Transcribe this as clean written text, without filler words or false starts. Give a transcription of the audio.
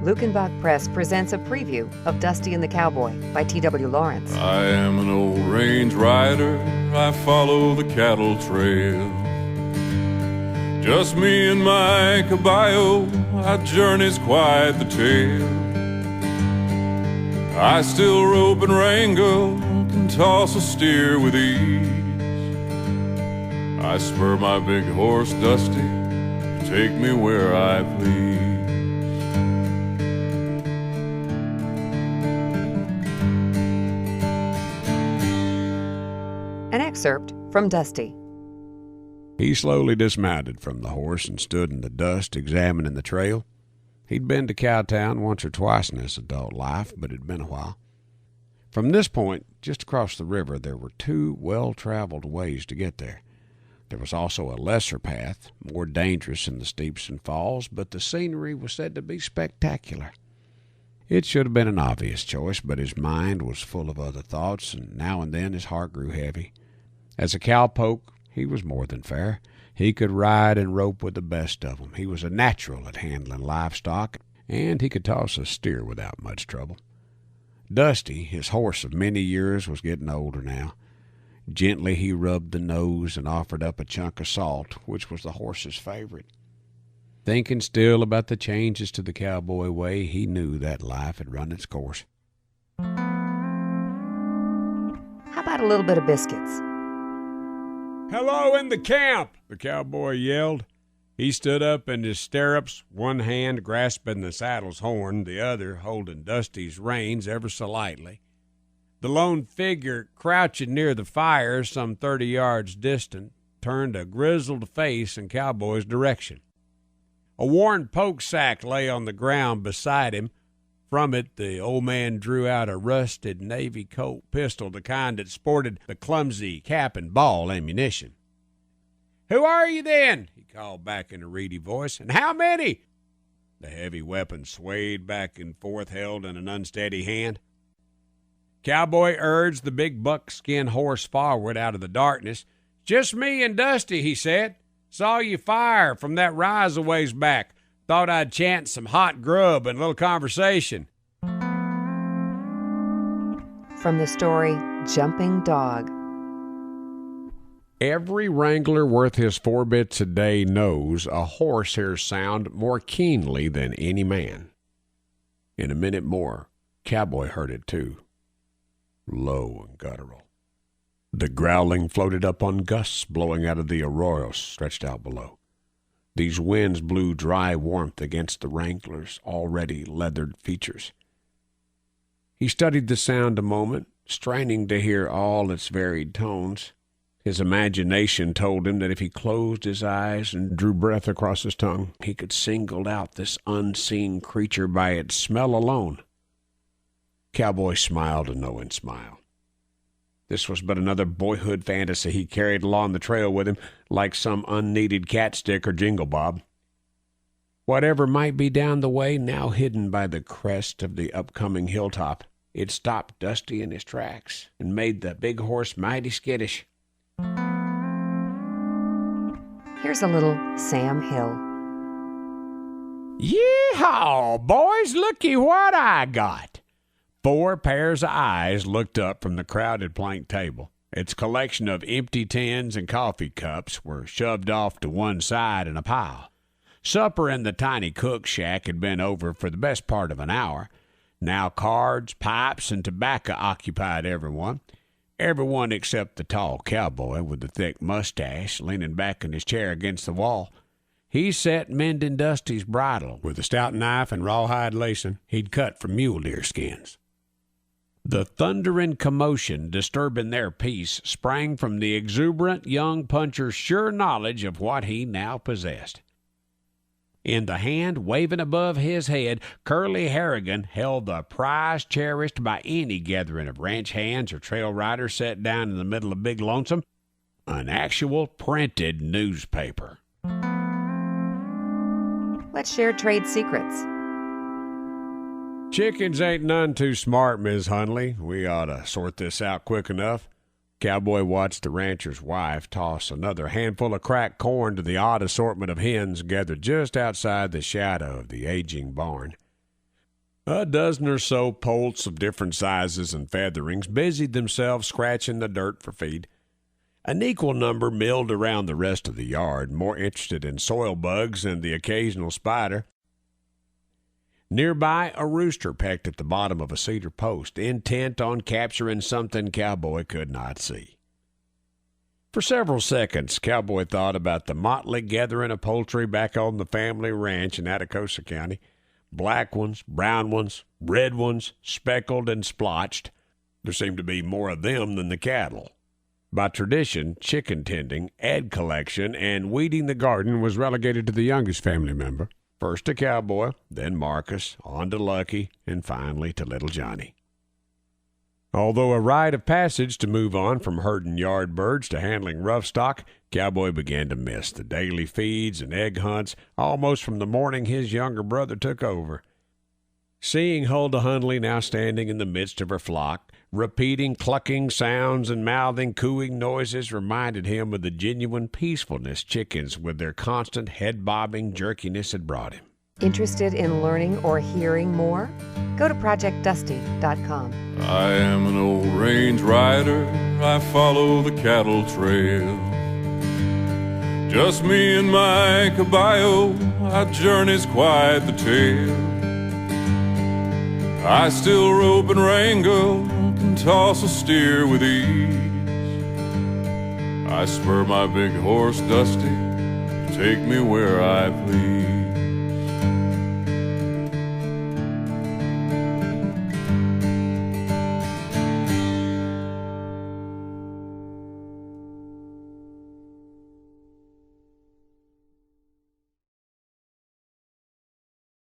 Lukenbach Press presents a preview of Dusty and the Cowboy by T.W. Lawrence. I am an old range rider, I follow the cattle trail. Just me and my caballo, our journey's quite the tale. I still rope and wrangle, can toss a steer with ease. I spur my big horse Dusty, take me where I please. An excerpt from Dusty. He slowly dismounted from the horse and stood in the dust examining the trail. He'd been to Cowtown once or twice in his adult life, but it'd been a while. From this point, just across the river, there were two well-traveled ways to get there. There was also a lesser path, more dangerous in the steeps and falls, but the scenery was said to be spectacular. It should have been an obvious choice, but his mind was full of other thoughts, and now and then his heart grew heavy. As a cowpoke, he was more than fair. He could ride and rope with the best of them. He was a natural at handling livestock, and he could toss a steer without much trouble. Dusty, his horse of many years, was getting older now. Gently he rubbed the nose and offered up a chunk of salt, which was the horse's favorite. Thinking still about the changes to the cowboy way, he knew that life had run its course. How about a little bit of biscuits? "Hello in the camp!" the cowboy yelled. He stood up in his stirrups, one hand grasping the saddle's horn, the other holding Dusty's reins ever so lightly. The lone figure, crouching near the fire some 30 yards distant, turned a grizzled face in Cowboy's direction. A worn poke sack lay on the ground beside him. From it, the old man drew out a rusted Navy Colt pistol, the kind that sported the clumsy cap and ball ammunition. "Who are you, then?" he called back in a reedy voice. "And how many?" The heavy weapon swayed back and forth, held in an unsteady hand. Cowboy urged the big buckskin horse forward out of the darkness. "Just me and Dusty," he said. "Saw you fire from that rise a ways back. Thought I'd chance some hot grub and a little conversation." From the story Jumping Dog. Every wrangler worth his 4 bits a day knows a horse hears sound more keenly than any man. In a minute more, Cowboy heard it too. Low and guttural. The growling floated up on gusts blowing out of the arroyos stretched out below. These winds blew dry warmth against the wrangler's already leathered features. He studied the sound a moment, straining to hear all its varied tones. His imagination told him that if he closed his eyes and drew breath across his tongue, he could single out this unseen creature by its smell alone. Cowboy smiled a knowing smile. This was but another boyhood fantasy he carried along the trail with him, like some unneeded catstick or jingle bob. Whatever might be down the way, now hidden by the crest of the upcoming hilltop, it stopped Dusty in his tracks and made the big horse mighty skittish. Here's a little Sam Hill. "Yee-haw, boys, looky what I got." 4 pairs of eyes looked up from the crowded plank table. Its collection of empty tins and coffee cups were shoved off to one side in a pile. Supper in the tiny cook shack had been over for the best part of an hour. Now cards, pipes, and tobacco occupied everyone. Everyone except the tall cowboy with the thick mustache leaning back in his chair against the wall. He sat mending Dusty's bridle with a stout knife and rawhide lacing he'd cut from mule deer skins. The thundering commotion disturbing their peace sprang from the exuberant young puncher's sure knowledge of what he now possessed. In the hand waving above his head, Curly Harrigan held the prize cherished by any gathering of ranch hands or trail riders set down in the middle of Big Lonesome, an actual printed newspaper. Let's share trade secrets. "Chickens ain't none too smart, Miss Hunley. We ought to sort this out quick enough." Cowboy watched the rancher's wife toss another handful of cracked corn to the odd assortment of hens gathered just outside the shadow of the aging barn. A dozen or so poults of different sizes and featherings busied themselves scratching the dirt for feed. An equal number milled around the rest of the yard, more interested in soil bugs and the occasional spider. Nearby, a rooster pecked at the bottom of a cedar post, intent on capturing something Cowboy could not see. For several seconds, Cowboy thought about the motley gathering of poultry back on the family ranch in Atascosa County. Black ones, brown ones, red ones, speckled and splotched. There seemed to be more of them than the cattle. By tradition, chicken tending, egg collection, and weeding the garden was relegated to the youngest family member. First to Cowboy, then Marcus, on to Lucky, and finally to little Johnny. Although a rite of passage to move on from herding yard birds to handling rough stock, Cowboy began to miss the daily feeds and egg hunts almost from the morning his younger brother took over. Seeing Huldah Hundley now standing in the midst of her flock, repeating clucking sounds and mouthing cooing noises reminded him of the genuine peacefulness chickens with their constant head-bobbing jerkiness had brought him. Interested in learning or hearing more? Go to ProjectDusty.com. I am an old range rider, I follow the cattle trail. Just me and my caballo, our journey's quite the tale. I still rope and wrangle, can toss a steer with ease. I spur my big horse Dusty, take me where I please.